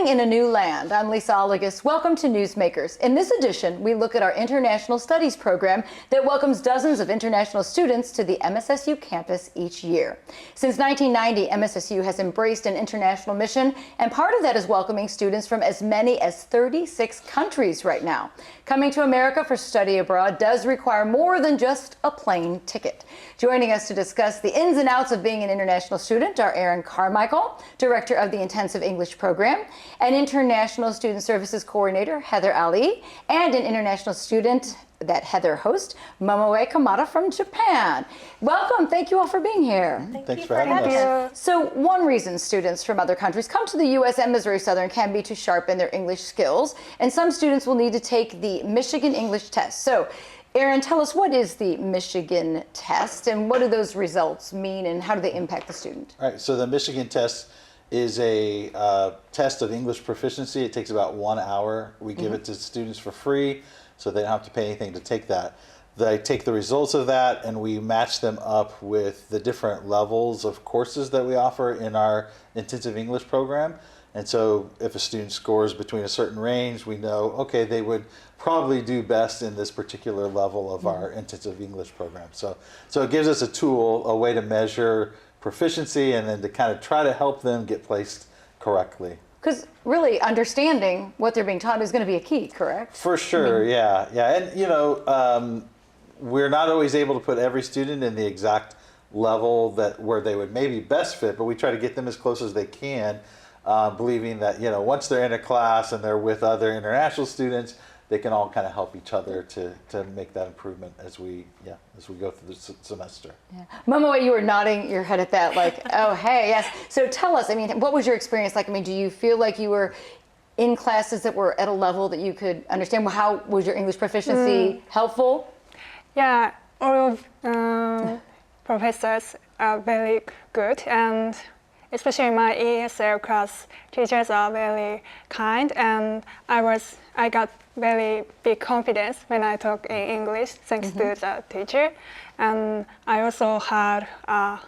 Learning in a New Land. I'm Lisa Oligus. Welcome to Newsmakers. In this edition, we look at our International Studies program that welcomes dozens of international students to the MSSU campus each year. Since 1990, MSSU has embraced an international mission, and part of that is welcoming students from as many as 36 countries right now. Coming to America for study abroad does require more than just a plane ticket. Joining us to discuss the ins and outs of being an international student are Erin Carmichael, Director of the Intensive English Program, an International Student Services Coordinator, Heather Ali, and an international student that Heather hosts, Momoe Kamada from Japan. Welcome. Thank you all for being here. Thanks for having us. So one reason students from other countries come to the U.S. and Missouri Southern can be to sharpen their English skills, and some students will need to take the Michigan English test. So Erin, tell us, what is the Michigan test and what do those results mean and how do they impact the student? All right, so the Michigan test is a test of English proficiency. It takes about 1 hour. We give it to students for free, so they don't have to pay anything to take that. They take the results of that and we match them up with the different levels of courses that we offer in our intensive English program. And so if a student scores between a certain range, we know, okay, they would probably do best in this particular level of our intensive English program. So it gives us a tool, a way to measure proficiency and then to kind of try to help them get placed correctly. Because really understanding what they're being taught is going to be a key, correct? For sure, yeah. And you know, we're not always able to put every student in the exact level where they would maybe best fit, but we try to get them as close as they can, believing that, you know, once they're in a class and they're with other international students, they can all kind of help each other to make that improvement as we go through the semester. Yeah. Momoe, you were nodding your head at that like, oh, hey, yes. So tell us, I mean, what was your experience like? I mean, do you feel like you were in classes that were at a level that you could understand? How was your English proficiency helpful? Yeah, all of professors are very good, and especially my ESL class teachers are very kind, and I got very big confidence when I talk in English thanks to the teacher. And I also had a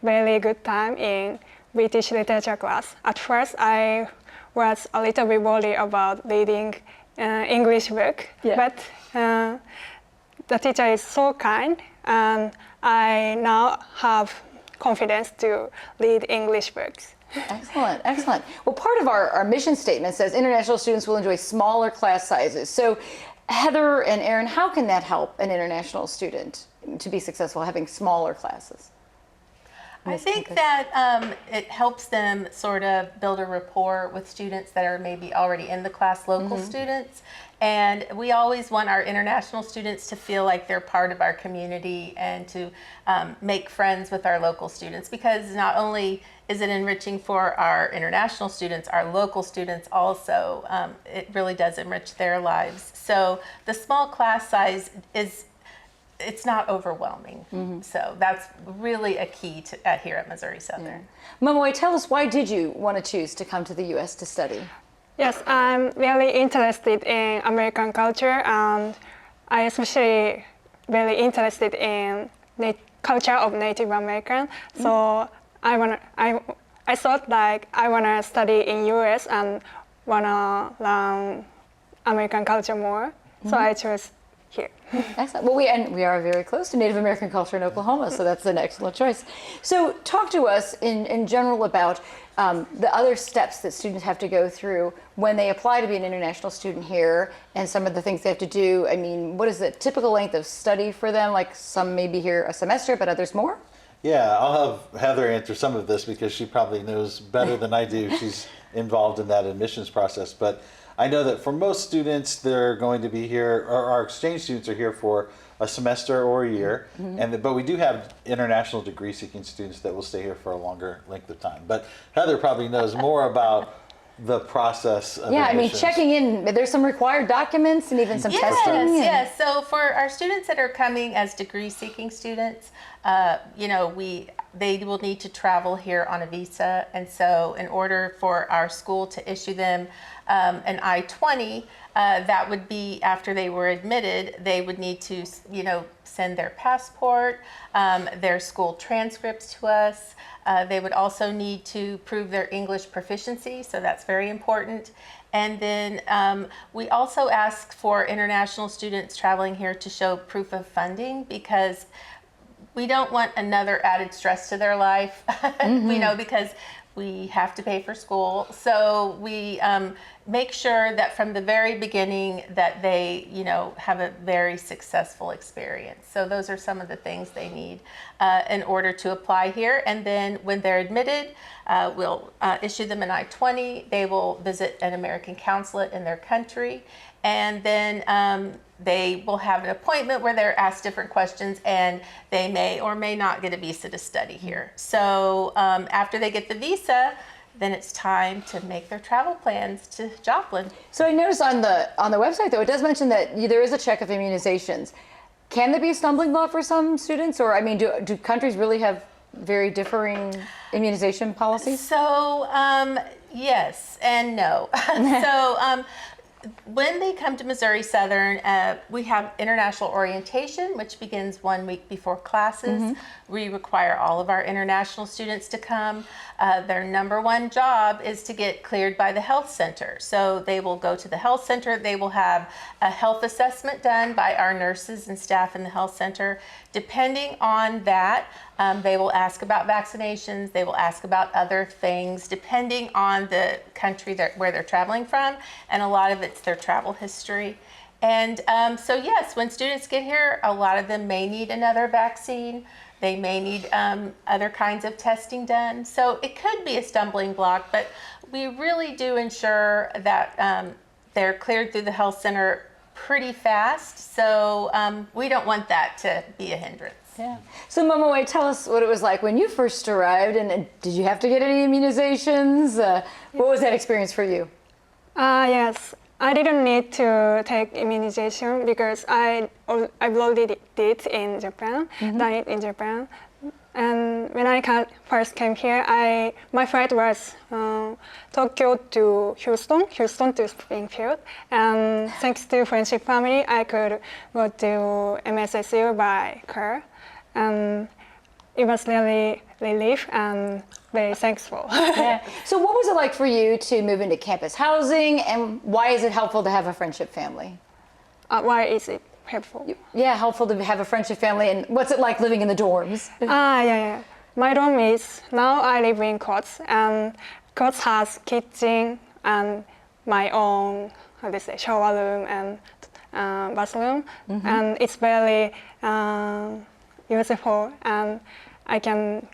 very good time in British literature class. At first, I was a little bit worried about reading English book, but the teacher is so kind, and I now have confidence to read English books. Excellent, excellent. Well, part of our mission statement says international students will enjoy smaller class sizes. So Heather and Erin, how can that help an international student to be successful having smaller classes? I think that it helps them sort of build a rapport with students that are maybe already in the class, local students. And we always want our international students to feel like they're part of our community and to make friends with our local students, because not only is it enriching for our international students, our local students also, it really does enrich their lives. So the small class size it's not overwhelming. So that's really a key here at Missouri Southern. Momoe, tell us, why did you want to choose to come to the U.S. to study? Yes, I'm really interested in American culture, and I especially very interested in the culture of Native American. So I thought like I wanna study in US and wanna learn American culture more. So I chose here. Excellent. Well, we are very close to Native American culture in Oklahoma, so that's an excellent choice. So talk to us in general about the other steps that students have to go through when they apply to be an international student here, and some of the things they have to do. I mean, what is the typical length of study for them? Like some may be here a semester, but others more? Yeah, I'll have Heather answer some of this because she probably knows better than I do. She's involved in that admissions process. But I know that for most students, they're going to be here, or our exchange students are here for a semester or a year. But we do have international degree-seeking students that will stay here for a longer length of time. But Heather probably knows more about the process of admissions. I mean, checking in, there's some required documents and even some testing. Yes. So for our students that are coming as degree-seeking students, you know, we they will need to travel here on a visa. And so in order for our school to issue them an I-20, that would be after they were admitted, they would need to, send their passport, their school transcripts to us. They would also need to prove their English proficiency, so that's very important. And then we also ask for international students traveling here to show proof of funding, because we don't want another added stress to their life, because we have to pay for school. So we make sure that from the very beginning that they, have a very successful experience. So those are some of the things they need in order to apply here. And then when they're admitted, we'll issue them an I-20. They will visit an American consulate in their country. And then they will have an appointment where they're asked different questions, and they may or may not get a visa to study here. So after they get the visa, then it's time to make their travel plans to Joplin. So I noticed on the website, though, it does mention that there is a check of immunizations. Can there be a stumbling block for some students? Or, do countries really have very differing immunization policies? So, yes and no. So, when they come to Missouri Southern, we have international orientation, which begins 1 week before classes. We require all of our international students to come. Their number one job is to get cleared by the health center. So they will go to the health center. They will have a health assessment done by our nurses and staff in the health center. Depending on that, they will ask about vaccinations. They will ask about other things, depending on the country where they're traveling from. And a lot of it's their travel history. And so yes, when students get here, a lot of them may need another vaccine. They may need other kinds of testing done. So it could be a stumbling block, but we really do ensure that they're cleared through the health center pretty fast. So we don't want that to be a hindrance. Yeah. So Momoe, tell us what it was like when you first arrived, and did you have to get any immunizations? What was that experience for you? Yes, I didn't need to take immunization because I've already did in Japan, done it in Japan. And when I first came here, my flight was Tokyo to Houston to Springfield. And thanks to friendship family, I could go to MSSU by car. And it was really relief and very thankful. Yeah. So what was it like for you to move into campus housing, and why is it helpful to have a friendship family? Why is it helpful? Yeah, helpful to have a friendship family, and what's it like living in the dorms? Yeah. My dorm is, now I live in Cots, and Cots has kitchen and my own, shower room and bathroom, and it's very useful, and I can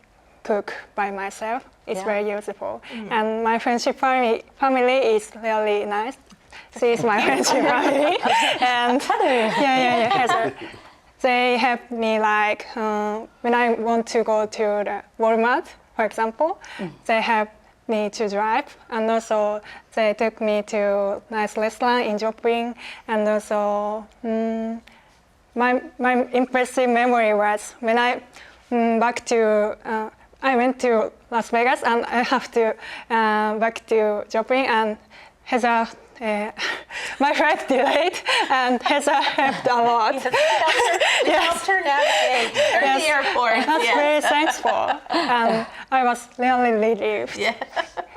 cook by myself. It's very useful. And my friendship family is really nice. She is my friendship family. And Heather. They help me when I want to go to the Walmart, for example, they help me to drive, and also they took me to nice restaurant in Joplin, and also my impressive memory was when I went to Las Vegas, and I have to back to Joplin, and Heather, my flight delayed, and Heather helped a lot. We helped her navigate through the airport. That's very thankful, and I was really relieved. Yeah.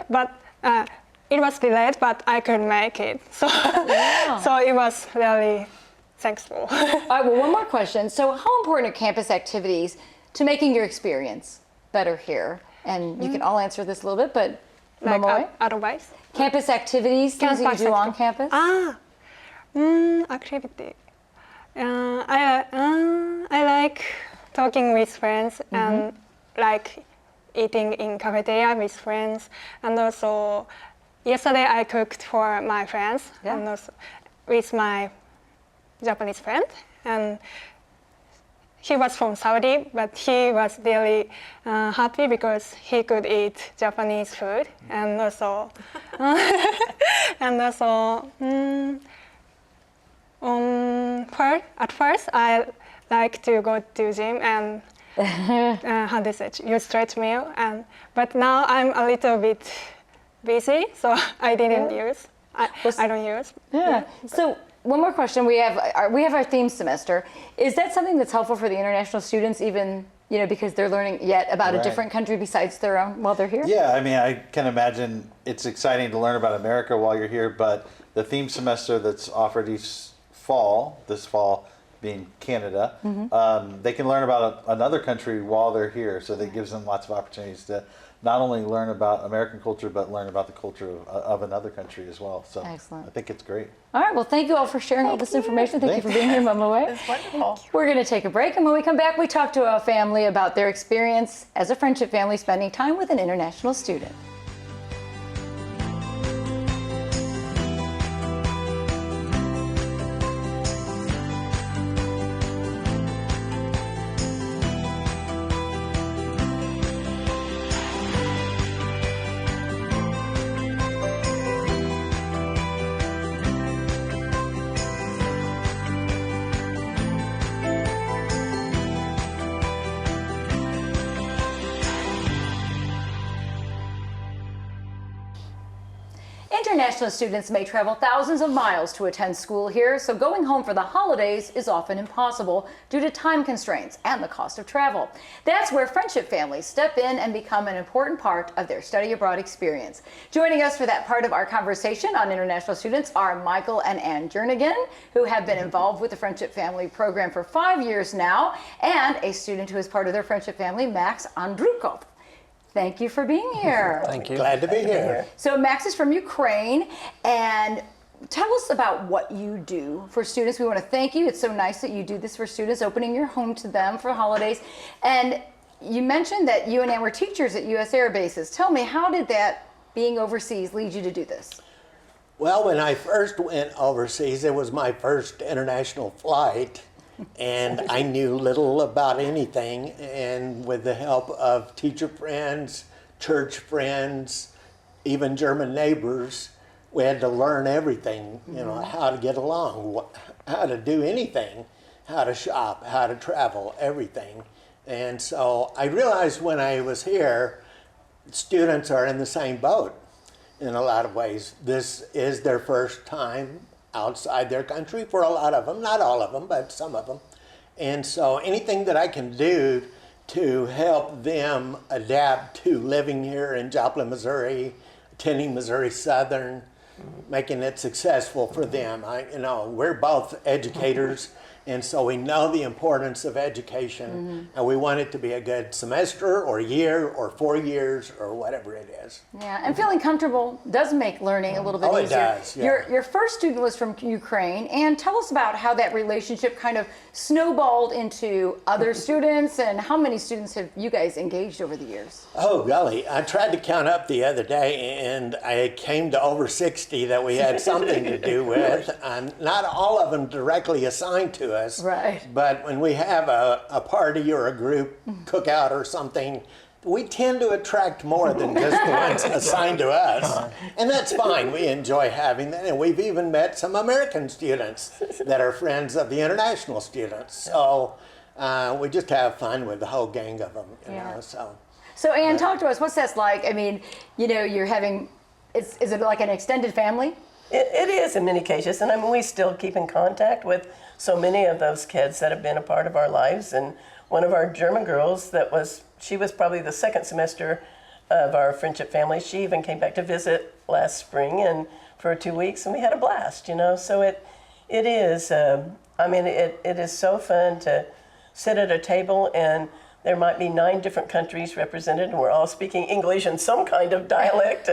But it was delayed, but I could make it. So, so it was really thankful. All right, well, one more question. So how important are campus activities to making your experience better here? And you can all answer this a little bit, but Momoe? Advice? Campus activities, things that you do on campus? Activity. I like talking with friends and like eating in cafeteria with friends. And also, yesterday I cooked for my friends and also with my Japanese friend. And he was from Saudi, but he was really happy because he could eat Japanese food, and also, at first I like to go to gym, and how do you say it? Use stretch meal. But now I'm a little bit busy, so I didn't use. I don't use. Yeah. So one more question. We have our theme semester. Is that something that's helpful for the international students, even because they're learning yet about a different country besides their own while they're here? Yeah, I mean, I can imagine it's exciting to learn about America while you're here, but the theme semester that's offered each fall, this fall being Canada, they can learn about another country while they're here. So that gives them lots of opportunities to not only learn about American culture, but learn about the culture of another country as well. So excellent. I think it's great. All right. Well, thank you all for sharing all this information. Thank you for being here, Mama Way. It's wonderful. We're going to take a break, and when we come back, we talk to a family about their experience as a friendship family spending time with an international student. International students may travel thousands of miles to attend school here, so going home for the holidays is often impossible due to time constraints and the cost of travel. That's where friendship families step in and become an important part of their study abroad experience. Joining us for that part of our conversation on international students are Michael and Ann Jernigan, who have been involved with the Friendship Family program for 5 years now, and a student who is part of their friendship family, Max Andrukov. Thank you for being here. Thank you. Glad to be here. So Max is from Ukraine, and tell us about what you do for students. We want to thank you. It's so nice that you do this for students, opening your home to them for holidays. And you mentioned that you and Ann were teachers at U.S. Air bases. Tell me, how did that, being overseas, lead you to do this? Well, when I first went overseas, it was my first international flight, and I knew little about anything. And with the help of teacher friends, church friends, even German neighbors, we had to learn everything, how to get along, how to do anything, how to shop, how to travel, everything. And so I realized when I was here, students are in the same boat in a lot of ways. This is their first time outside their country for a lot of them, not all of them, but some of them. And so anything that I can do to help them adapt to living here in Joplin, Missouri, attending Missouri Southern, making it successful for them. We're both educators, and so we know the importance of education, and we want it to be a good semester or year or 4 years or whatever it is. Yeah, and feeling comfortable does make learning a little bit easier. It does, yeah. Your first student was from Ukraine, and tell us about how that relationship kind of snowballed into other students, and how many students have you guys engaged over the years? Oh, golly. I tried to count up the other day, and I came to over 60 that we had something to do with. Not all of them directly assigned to us. Right. But when we have a party or a group cookout or something, we tend to attract more than just the ones assigned to us. And that's fine. We enjoy having that. And we've even met some American students that are friends of the international students. So we just have fun with the whole gang of them, you know. So Ann, talk to us. What's that like? I mean, you're having, is it like an extended family? It is in many cases, and I mean, we still keep in contact with so many of those kids that have been a part of our lives. And one of our German girls she was probably the second semester of our friendship family. She even came back to visit last spring and for 2 weeks, and we had a blast, So it is, it is so fun to sit at a table, and there might be 9 different countries represented, and we're all speaking English in some kind of dialect,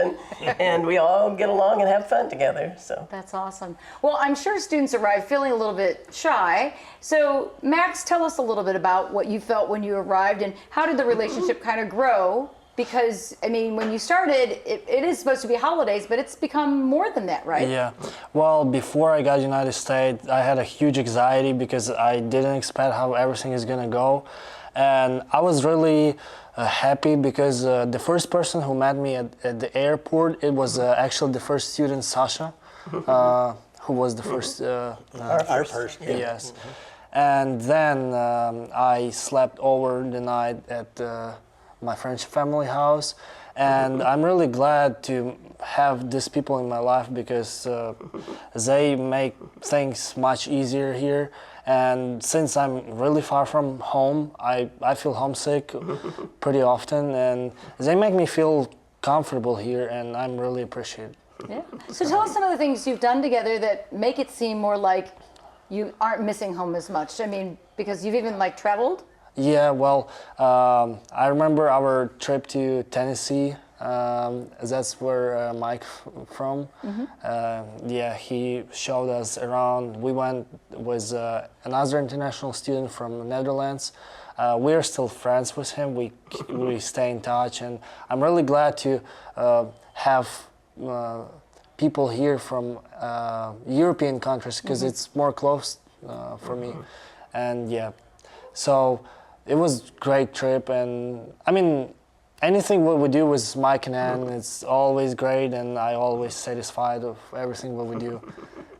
and we all get along and have fun together. So that's awesome. Well, I'm sure students arrive feeling a little bit shy. So Max, tell us a little bit about what you felt when you arrived, and how did the relationship kind of grow? Because, I mean, when you started, it is supposed to be holidays, but it's become more than that, right? Yeah. Well, before I got United States, I had a huge anxiety because I didn't expect how everything is going to go. And I was really happy because the first person who met me at the airport, it was actually the first student, Sasha, who was the first. Our first. Yes. And then I slept over the night at my French family house. And I'm really glad to have these people in my life because they make things much easier here. And since I'm really far from home, I feel homesick pretty often, and they make me feel comfortable here, and I'm really appreciative. Yeah. So tell us some of the things you've done together that make it seem more like you aren't missing home as much. I mean, because you've even like traveled. Yeah, well, I remember our trip to Tennessee. That's where Mike from. Yeah, he showed us around. We went with another international student from the Netherlands. We're still friends with him. We stay in touch, and I'm really glad to have people here from European countries because it's more close for me. And yeah, so it was a great trip, and I mean, anything what we do with Mike and Ann, it's always great, and I always satisfied of everything what we do.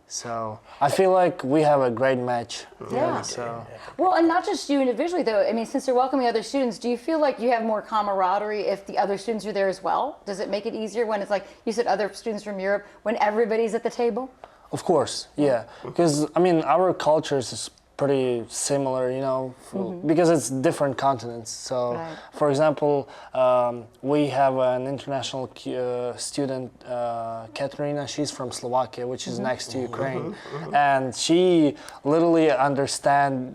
So I feel like we have a great match. Yeah. So Well, and not just you individually, though. I mean, since you're welcoming other students, do you feel like you have more camaraderie if the other students are there as well? Does it make it easier when it's like you said, other students from Europe, when everybody's at the table? of course, yeah, because I mean our cultures is pretty similar, you know, because it's different continents. So, Right. for example, we have an international student, Katerina. She's from Slovakia, which is next to Ukraine, and she literally understands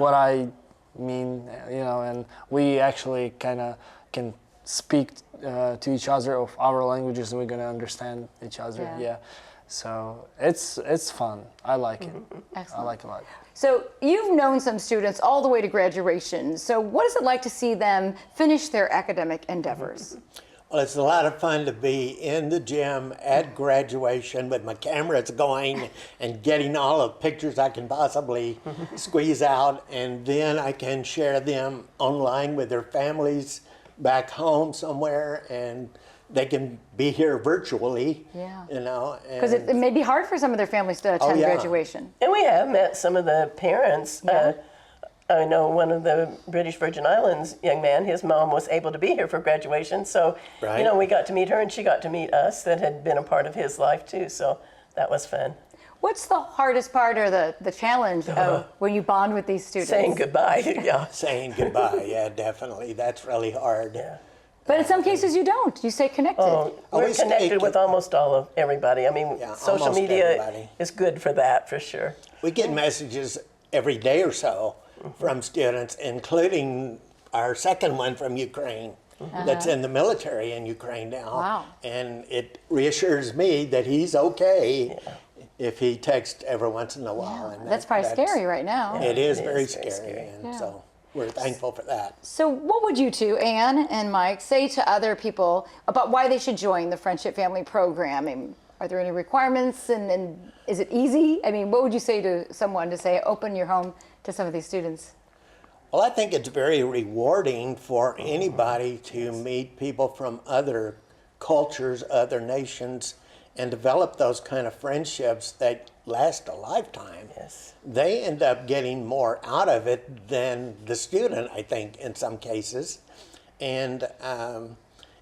what I mean, you know, and we actually kind of can speak to each other of our languages, and we're gonna understand each other. Yeah. Yeah. So it's fun. I like it. I Excellent. like it a lot. So you've known some students all the way to graduation. So what is it like to see them finish their academic endeavors? Well, it's a lot of fun to be in the gym at graduation with my cameras going and getting all the pictures I can possibly squeeze out, and then I can share them online with their families back home somewhere, and they can be here virtually, Yeah. you know. Because it may be hard for some of their families to attend yeah. graduation. And we have met some of the parents. I know one of the British Virgin Islands young man, his mom was able to be here for graduation. So, Right. you know, we got to meet her and she got to meet us that had been a part of his life too. So that was fun. What's the hardest part or the challenge of when you bond with these students? Saying goodbye. Yeah. Saying goodbye, yeah, definitely. That's really hard. Yeah. But in some cases you don't. You stay connected. Oh, we're we stay connected with almost all of everybody. I mean, Yeah, social almost media everybody. is good for that, for sure. We get messages every day or so from students, including our second one from Ukraine that's in the military in Ukraine now. Wow. And it reassures me that he's okay if he texts every once in a while. And That's probably scary right now. It is It very is very scary. scary. And Yeah. so we're thankful for that. So what would you two, Anne and Mike, say to other people about why they should join the Friendship Family Program? I mean, are there any requirements, and is it easy? I mean, what would you say to someone to say, open your home to some of these students? Well, I think it's very rewarding for anybody to meet people from other cultures, other nations, and develop those kind of friendships that last a lifetime. Yes. They end up getting more out of it than the student, I think, in some cases. And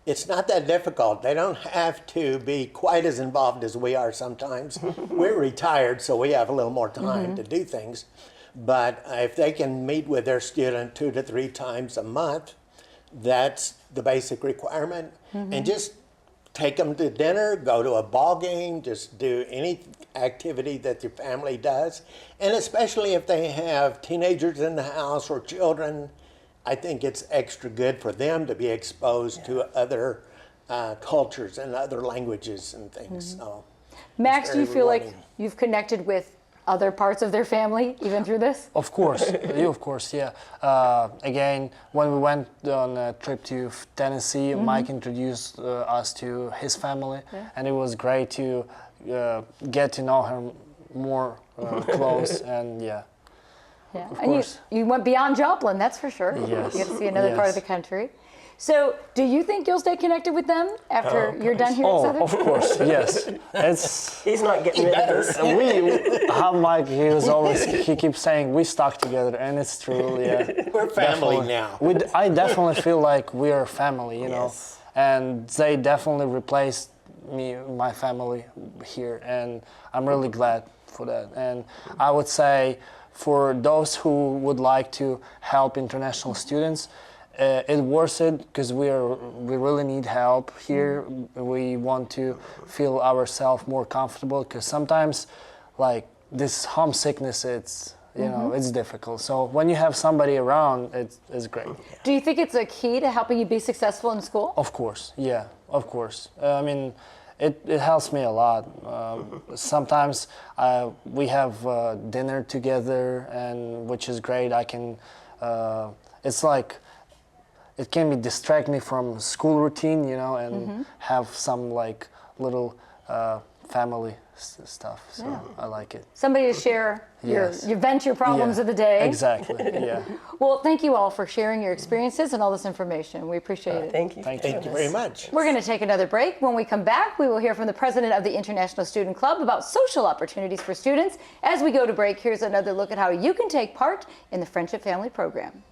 it's not that difficult. They don't have to be quite as involved as we are sometimes. We're retired, so we have a little more time to do things. But if they can meet with their student 2 to 3 times a month, that's the basic requirement. And just take them to dinner, go to a ball game, just do any activity that your family does. And especially if they have teenagers in the house or children, I think it's extra good for them to be exposed to other cultures and other languages and things. So Max, do you very feel like rewarding. you've connected with other parts of their family even through this? Of course, of course, yeah. Again, when we went on a trip to Tennessee, Mike introduced us to his family, and it was great to get to know him more close, and yeah. Yeah. Of And course. you went beyond Joplin, that's for sure. Yes. You get to see another part of the Yes. country. So, do you think you'll stay connected with them after you're done here at Oh, Southern? of course, yes. It's He's not getting rid of us. how Mike he keeps saying we stuck together, and it's true. Yeah, We're family Definitely. now. I definitely feel like we are family, you know, Yes. and they definitely replaced my family here, and I'm really glad for that. And I would say for those who would like to help international students, it's worth it because we really need help here. We want to feel ourselves more comfortable because sometimes, like this homesickness, it's it's difficult. So when you have somebody around, it's great. Do you think it's a key to helping you be successful in school? Of course, yeah, of course. I mean, it helps me a lot. Sometimes we have dinner together, and which is great. I can, it's like, it can be distract me from school routine, you know, and have some like little family stuff. So I like it. Somebody to share Yes. you vent your problems Yeah, of the day. Exactly. Yeah. Well, thank you all for sharing your experiences and all this information. We appreciate it. Thank you. Thank you. Thank you very much. We're going to take another break. When we come back, we will hear from the president of the International Student Club about social opportunities for students. As we go to break, here's another look at how you can take part in the Friendship Family program.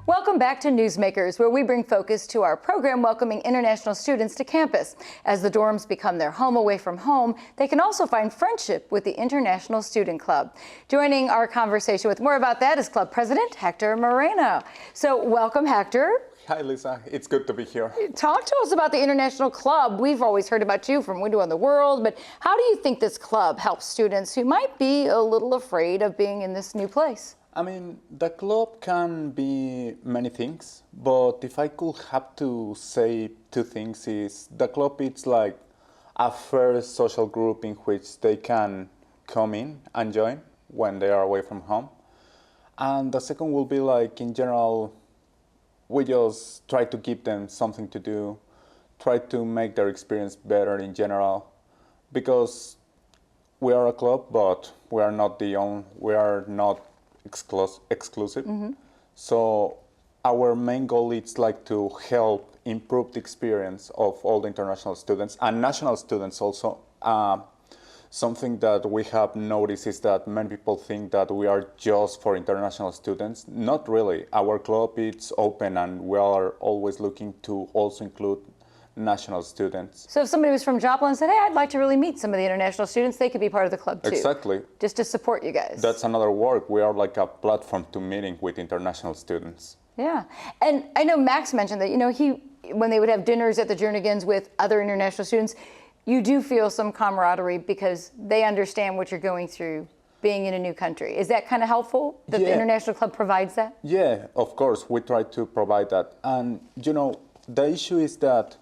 Welcome back to Newsmakers, where we bring focus to our program welcoming international students to campus. As the dorms become their home away from home, they can also find friendship with the International Student Club. Joining our conversation with more about that is Club President Hector Moreno. So welcome, Hector. Hi, Lisa. It's good to be here. Talk to us about the International Club. We've always heard about you from Window on the World, but how do you think this club helps students who might be a little afraid of being in this new place? I mean, the club can be many things, but if I could have to say two things is the club it's like a first social group in which they can come in and join when they are away from home. And the second will be like, in general, we just try to give them something to do, try to make their experience better in general, because we are a club, but we are not exclusive. So our main goal is like to help improve the experience of all the international students and national students also. Something that we have noticed is that many people think that we are just for international students. Not really. Our club is open and we are always looking to also include national students. So if somebody was from Joplin and said, hey, I'd like to really meet some of the international students, they could be part of the club too. Exactly. Just to support you guys. That's another work. We are like a platform to meeting with international students. Yeah. And I know Max mentioned that, when they would have dinners at the Jernigan's with other international students, you do feel some camaraderie because they understand what you're going through being in a new country. Is that kind of helpful that the International Club provides that? Yeah, of course. We try to provide that. And, the issue is that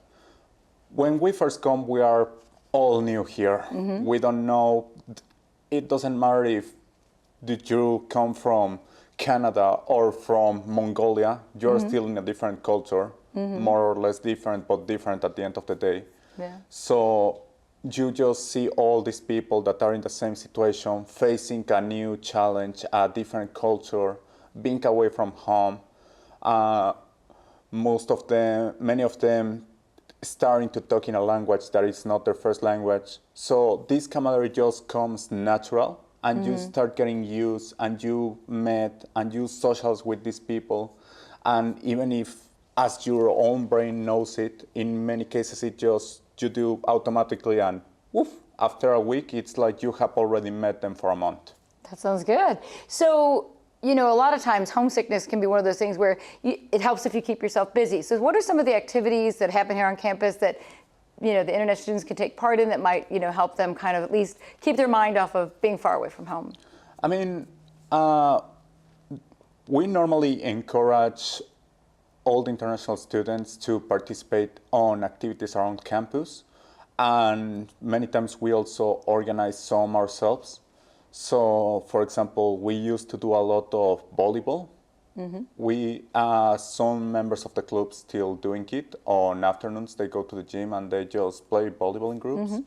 when we first come, we are all new here. We don't know. It doesn't matter if you come from Canada or from Mongolia. You're still in a different culture, more or less different, but different at the end of the day. Yeah. So you just see all these people that are in the same situation, facing a new challenge, a different culture, being away from home. Many of them starting to talk in a language that is not their first language. So this camaraderie just comes natural, and you start getting used, and you met, and you socialize with these people. And even if, as your own brain knows it, in many cases you do automatically, and woof, after a week, it's like you have already met them for a month. That sounds good. So, a lot of times homesickness can be one of those things where it helps if you keep yourself busy. So what are some of the activities that happen here on campus that the international students can take part in that might, help them kind of at least keep their mind off of being far away from home? I mean, we normally encourage all the international students to participate on activities around campus, and many times we also organize some ourselves. So, for example, we used to do a lot of volleyball. We, some members of the club still doing it. On afternoons, they go to the gym and they just play volleyball in groups.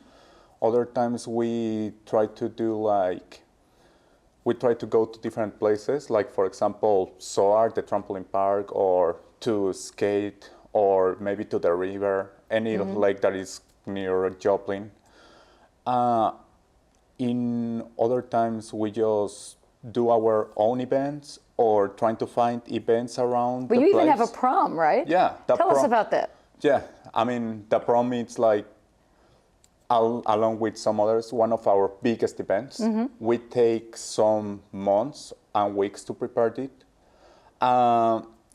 Other times we try to go to different places, like for example, SOAR, the trampoline park, or to skate, or maybe to the river, any lake that is near Joplin. In other times, we just do our own events or trying to find events around But the you even place. have a prom, right? Yeah. Tell us about that. Yeah, I mean, the prom is like, along with some others, one of our biggest events. We take some months and weeks to prepare it.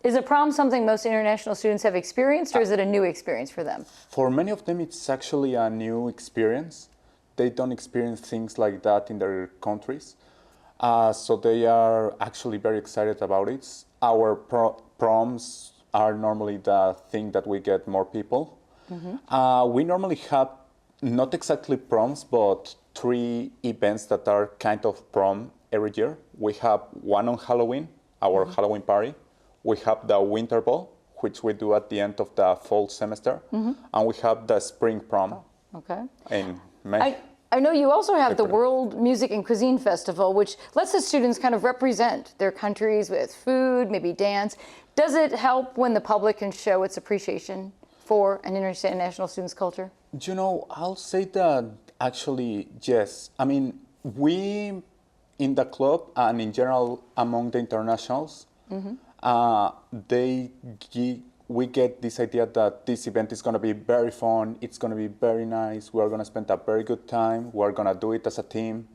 Is a prom something most international students have experienced, or is it a new experience for them? For many of them, it's actually a new experience. They don't experience things like that in their countries. So they are actually very excited about it. Our proms are normally the thing that we get more people. We normally have not exactly proms, but 3 events that are kind of prom every year. We have one on Halloween, our Halloween party. We have the winter ball, which we do at the end of the fall semester. And we have the spring prom Okay. in May. I know you also have the World Music and Cuisine Festival, which lets the students kind of represent their countries with food, maybe dance. Does it help when the public can show its appreciation for an international student's culture? I'll say that actually, yes. I mean, we in the club and in general among the internationals, we get this idea that this event is going to be very fun, it's going to be very nice, we're going to spend a very good time, we're going to do it as a team.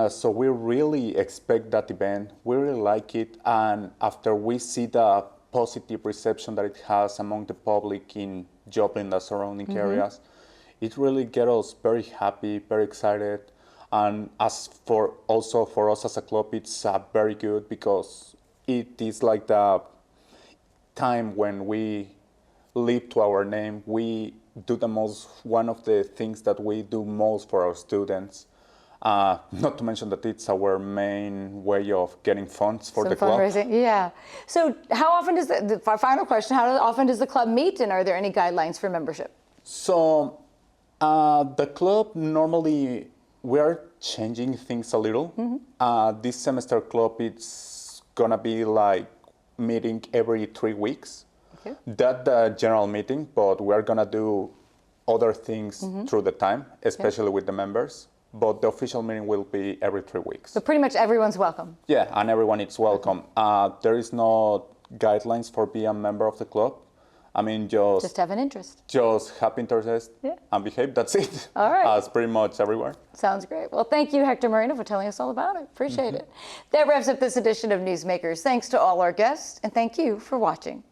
So we really expect that event, we really like it, and after we see the positive reception that it has among the public in Joplin, the surrounding areas, it really gets us very happy, very excited. And as for us as a club, it's very good because it is like the time when we live to our name. We do one of the things that we do most for our students. Not to mention that it's our main way of getting funds for the club. Fundraising, yeah. So how often does the final question, how often does the club meet, and are there any guidelines for membership? So the club normally, we are changing things a little. This semester club, it's gonna be like meeting every 3 weeks. Okay. That's the general meeting, but we're gonna do other things through the time, especially with the members. But the official meeting will be every 3 weeks. So pretty much everyone's welcome. Yeah, and everyone is welcome. There is no guidelines for being a member of the club. I mean, Just have an interest. just have interest and behave. That's it. All right. As pretty much everywhere. Sounds great. Well, thank you, Hector Moreno, for telling us all about it. Appreciate it. That wraps up this edition of Newsmakers. Thanks to all our guests, and thank you for watching.